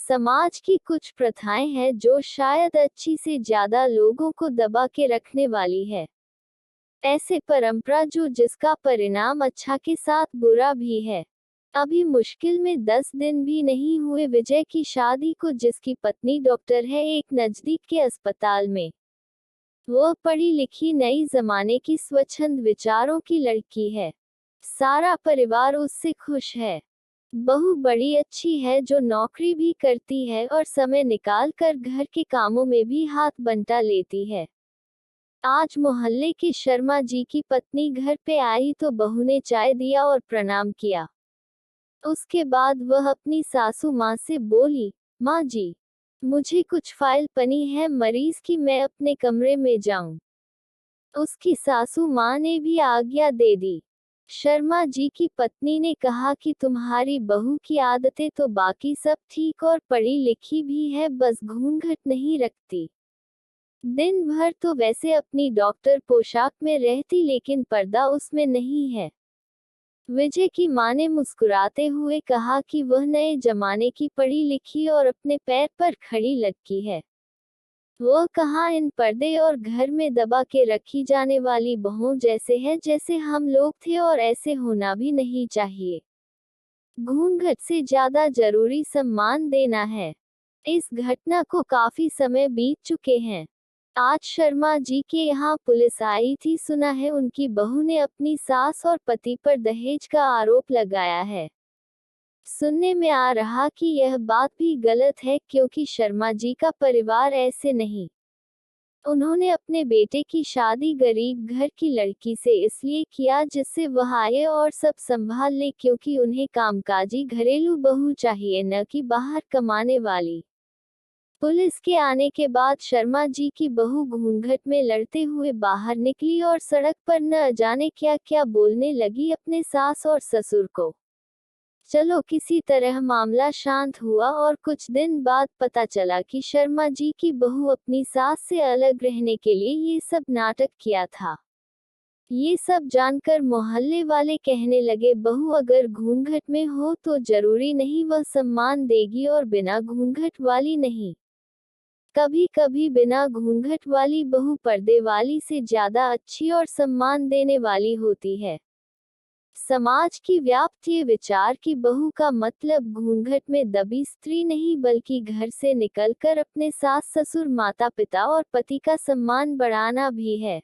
समाज की कुछ प्रथाएं हैं जो शायद अच्छी से ज्यादा लोगों को दबा के रखने वाली है। ऐसे परंपरा जो जिसका परिणाम अच्छा के साथ बुरा भी है। अभी मुश्किल में 10 दिन भी नहीं हुए विजय की शादी को, जिसकी पत्नी डॉक्टर है एक नजदीक के अस्पताल में। वह पढ़ी लिखी नई जमाने की स्वच्छंद विचारों की लड़की है। सारा परिवार उससे खुश है। बहू बड़ी अच्छी है जो नौकरी भी करती है और समय निकाल कर घर के कामों में भी हाथ बंटा लेती है। आज मोहल्ले के शर्मा जी की पत्नी घर पे आई तो बहू ने चाय दिया और प्रणाम किया। उसके बाद वह अपनी सासू माँ से बोली, माँ जी, मुझे कुछ फाइल पनी है मरीज की, मैं अपने कमरे में जाऊं। उसकी सासू माँ ने भी आज्ञा दे दी। शर्मा जी की पत्नी ने कहा कि तुम्हारी बहू की आदतें तो बाकी सब ठीक और पढ़ी लिखी भी है, बस घूंघट नहीं रखती। दिन भर तो वैसे अपनी डॉक्टर पोशाक में रहती लेकिन पर्दा उसमें नहीं है। विजय की मां ने मुस्कुराते हुए कहा कि वह नए जमाने की पढ़ी लिखी और अपने पैर पर खड़ी लड़की है। वह कहा इन पर्दे और घर में दबा के रखी जाने वाली बहुओं जैसे है जैसे हम लोग थे, और ऐसे होना भी नहीं चाहिए। घूंघट से ज्यादा जरूरी सम्मान देना है। इस घटना को काफी समय बीत चुके हैं। आज शर्मा जी के यहाँ पुलिस आई थी। सुना है उनकी बहू ने अपनी सास और पति पर दहेज का आरोप लगाया है। सुनने में आ रहा कि यह बात भी गलत है, क्योंकि शर्मा जी का परिवार ऐसे नहीं। उन्होंने अपने बेटे की शादी गरीब घर की लड़की से इसलिए किया जिससे वह आए और सब संभाल ले, क्योंकि उन्हें कामकाजी घरेलू बहू चाहिए, न कि बाहर कमाने वाली। पुलिस के आने के बाद शर्मा जी की बहू घूंघट में लड़ते हुए बाहर निकली और सड़क पर न जाने क्या क्या बोलने लगी अपने सास और ससुर को। चलो किसी तरह मामला शांत हुआ और कुछ दिन बाद पता चला कि शर्मा जी की बहू अपनी सास से अलग रहने के लिए ये सब नाटक किया था। ये सब जानकर मोहल्ले वाले कहने लगे, बहू अगर घूंघट में हो तो जरूरी नहीं वह सम्मान देगी और बिना घूंघट वाली नहीं। कभी कभी बिना घूंघट वाली बहू पर्दे वाली से ज्यादा अच्छी और सम्मान देने वाली होती है। समाज की व्याप्त ये विचार की बहू का मतलब घूंघट में दबी स्त्री नहीं, बल्कि घर से निकलकर अपने सास ससुर माता पिता और पति का सम्मान बढ़ाना भी है।